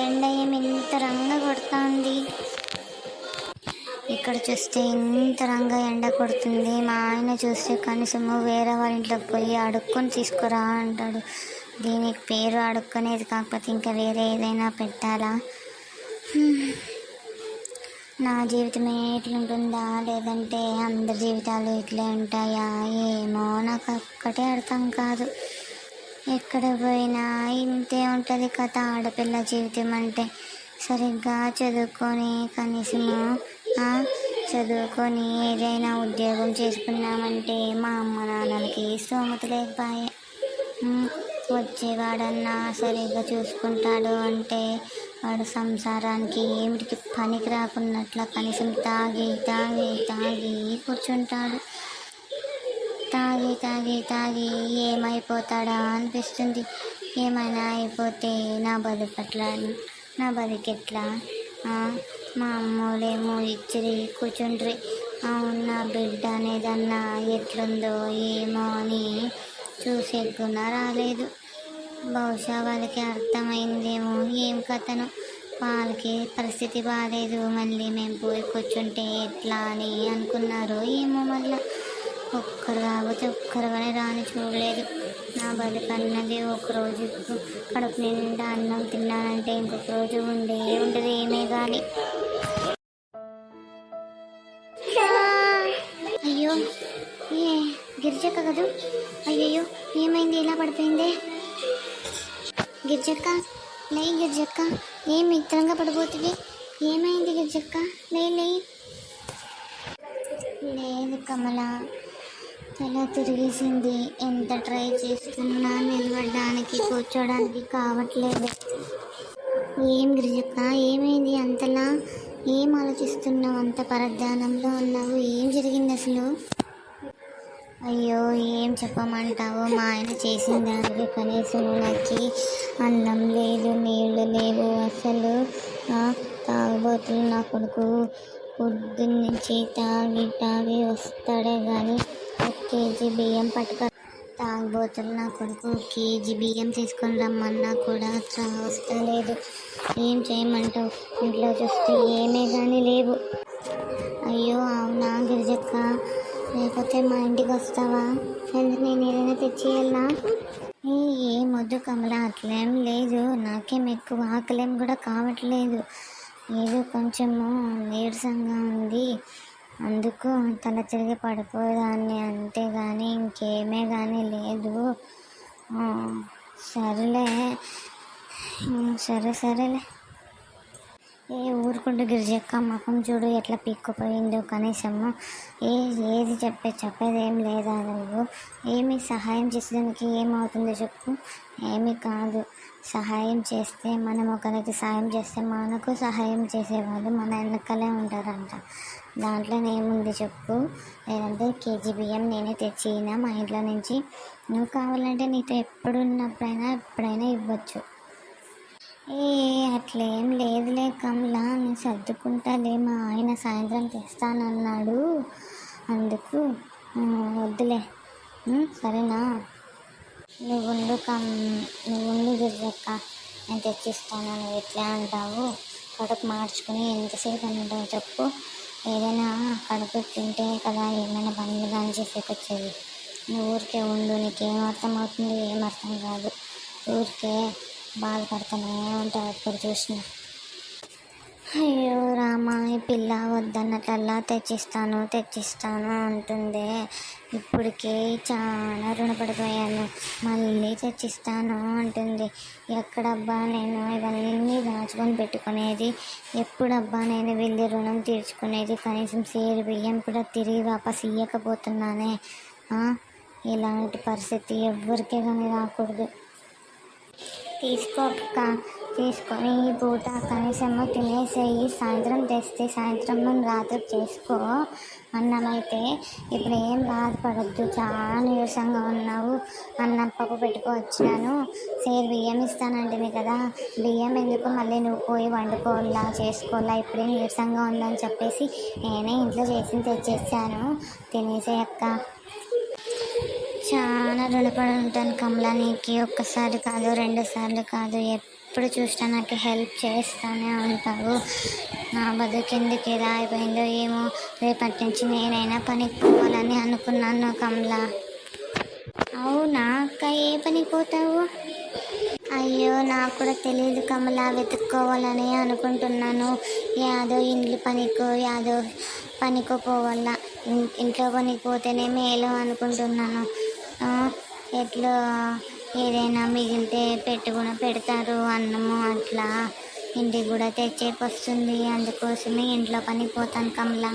ఎండ ఏమి ఇంత రంగా కొడుతుంది. ఇక్కడ చూస్తే ఇంత రంగా ఎండ కొడుతుంది. మా ఆయన చూస్తే కనీసము వేరే వాళ్ళ ఇంట్లోకి పోయి అడుక్కొని తీసుకురా అంటాడు. దీనికి పేరు అడుక్కునేది కాకపోతే ఇంకా వేరే ఏదైనా పెట్టాలా? నా జీవితమే ఇట్లుంటుందా లేదంటే అందరి జీవితాలు ఇట్లే ఉంటాయా ఏమో నాకు ఒక్కటే అర్థం కాదు. ఎక్కడ పోయినా ఇంతే ఉంటుంది కథ. ఆడపిల్ల జీవితం అంటే సరిగ్గా చదువుకొని కనీసము చదువుకొని ఏదైనా ఉద్యోగం చేసుకున్నామంటే మా అమ్మ నాన్నలకి స్తోమత లేకపోయే. వచ్చేవాడన్నా సరిగ్గా చూసుకుంటాడు అంటే వాడు సంసారానికి ఏమిటికి పనికి రాకున్నట్ల కనీసం తాగి తాగి తాగి కూర్చుంటాడు. తాగి తాగి తాగి ఏమైపోతాడా అనిపిస్తుంది. ఏమైనా అయిపోతే నా బతుకెట్లా? మా అమ్మోలేమో ఇచ్చిరి కూర్చుండ్రి. అవును, నా బిడ్డ అనేదన్నా ఎట్లుందో ఏమో అని చూసే గుణ రాలేదు. బహుశా వాళ్ళకి అర్థమైందేమో ఏం కథను. వాళ్ళకి పరిస్థితి బాగాలేదు, మళ్ళీ మేము పోయి కూర్చుంటే ఎట్లా అని అనుకున్నారు ఏమో. మళ్ళీ ఒక్కరు కాకపోతే ఒక్కరుగానే రాని చూడలేదు. నా బతుకన్నది ఒకరోజు కడుపు నిండా అన్నం తిన్నానంటే ఇంకొక రోజు ఉండదు ఏమే కానీ. అయ్యో ఏ గిరిజక్క కదూ? అయ్యయ్యో ఏమైంది, ఇలా పడిపోయిందే? గిరిజక్క లే, గిరిజక్క ఏం ఇత్తరంగా పడిపోతుంది? ఏమైంది గిరిజక్క? లేదు కమల, తల తిరిగేసింది. ఎంత ట్రై చేస్తున్నా నిలబడడానికి కూర్చోడానికి కావట్లేదు. ఏం గిరిజక్క ఏమైంది అంతలా? ఏం ఆలోచిస్తున్నావు? అంత పరధ్యానంలో ఉన్నావు. ఏం జరిగింది అసలు? అయ్యో ఏం చెప్పమంటావు? మా ఆయన చేసిన దానికి కనీసం నాకు అన్నం లేదు, నీళ్ళు లేవు. అసలు తాగుబోతులు నా కొడుకు పొద్దున్నుంచి తాగి వస్తాడే కానీ 1 కేజీ బియ్యం తాగుబోతులు నా కొడుకు 1 కేజీ బియ్యం తీసుకొని రమ్మన్నా కూడా వస్తలేదు. ఏం చేయమంటావు? ఇంట్లో చూస్తే ఏమే కానీ లేవు. అయ్యో అవునా గిరిజక్క, లేకపోతే మా ఇంటికి వస్తావా? ఎందుకు నేను ఏదైనా తెచ్చేయాలా? ఏం వద్దు కమల, అట్లేం లేదు. నాకేం ఎక్కువ ఆకలేం కూడా కావట్లేదు. ఏదో కొంచెము నీరసంగా ఉంది, అందుకు తల తిరిగి పడిపోయేదాన్ని అంతేగాని ఇంకేమే కానీ లేదు. సరేలే. ఊరుకుంటూ గిరిజక్క ముఖం చూడు ఎట్లా పీక్కుపోయిందో. కనీసము ఏది చెప్పేది ఏం లేదా? నువ్వు ఏమి సహాయం చేసేదానికి ఏమవుతుందో చెప్పు. ఏమీ కాదు. సహాయం చేస్తే మనం ఒకరికి సహాయం చేస్తే మనకు సహాయం చేసేవాళ్ళు మన వెనకలే ఉంటారంట. దాంట్లో ఏముంది చెప్పు? లేదంటే 1 కేజీ బియ్యం నేనే తెచ్చినా మా ఇంట్లో నుంచి. నువ్వు కావాలంటే నీతో ఎప్పుడైనా ఇవ్వచ్చు. అట్లేం లేదులే కమలా, నేను సర్దుకుంటాలే. మా ఆయన సాయంత్రం తెస్తానన్నాడు, అందుకు వద్దులే. సరేనా? నువ్వు ఉండు గిరిజక్క, నేను తెచ్చిస్తాను. నువ్వు ఎట్లా అంటావు? కడుపు మార్చుకుని ఎంతసేపు అని ఉంటావు చెప్పు? ఏదైనా కడుపు తింటే కదా ఏమైనా పనులు కానీ చేసేకొచ్చేది. నువ్వు ఊరికే ఉండు. నీకేం అర్థమవుతుంది? ఏం అర్థం కాదు. ఊరికే బాధపడుతూనే ఉంటావు ఎప్పుడు చూసినా. అయ్యో రామా, ఈ పిల్ల వద్దన్నట్లల్లా తెచ్చిస్తాను అంటుందే. ఇప్పటికే చాలా రుణపడిపోయాను, మళ్ళీ తెచ్చిస్తాను అంటుంది. ఎక్కడబ్బా నేను ఇవన్నీ దాచుకొని పెట్టుకునేది? ఎప్పుడబ్బా నేను వెళ్ళి రుణం తీర్చుకునేది? కనీసం సేరు బియ్యం కూడా తిరిగి వాపస్ ఇవ్వకపోతున్నానే. ఇలాంటి పరిస్థితి ఎవ్వరికే కానీ రాకూడదు. తీసుకొని ఈ పూట కనీసము తినేసేయి. సాయంత్రం తెస్తే సాయంత్రం రాత్రి చేసుకో అన్నమైతే. ఇప్పుడు ఏం బాధపడద్దు, చాలా నీరసంగా ఉన్నావు. అన్నం పప్పు పెట్టుకొచ్చినాను, సేరు బియ్యం ఇస్తానంటుంది కదా. బియ్యం ఎందుకు మళ్ళీ నువ్వు పోయి వండుకోవాలా చేసుకోవాలా? ఇప్పుడే నీరసంగా ఉందని చెప్పేసి నేనే ఇంట్లో చేసి తెచ్చేసాను, తినేసే అక్క. చాలా రుణపడి ఉంటాను కమలా నీకు. ఒక్కసారి కాదు, 2 సార్లు కాదు, ఎప్పుడు చూసినా నాకు హెల్ప్ చేస్తూనే ఉంటావు. నా బతుకెందుకు ఇలా అయిపోయిందో ఏమో. రేపటి నుంచి నేనైనా పనికి పోవాలని అనుకున్నాను కమలా. అవునా అక్క, ఏ పనికి పోతావు? అయ్యో నాకు కూడా తెలియదు కమలా, వెతుక్కోవాలని అనుకుంటున్నాను. యాదో ఇండ్లు పనికో యాదో పనికో పోవాల. ఇంట్లో పనికి పోతేనే మేలు అనుకుంటున్నాను. ఆ, ఎట్లో ఏదైనా మిగిలితే పెట్టుకుని పెడతారు అన్నము, అట్లా ఇంటికి కూడా తెచ్చేకి వస్తుంది. అందుకోసమే ఇంట్లో పనికి పోతాను కమలా.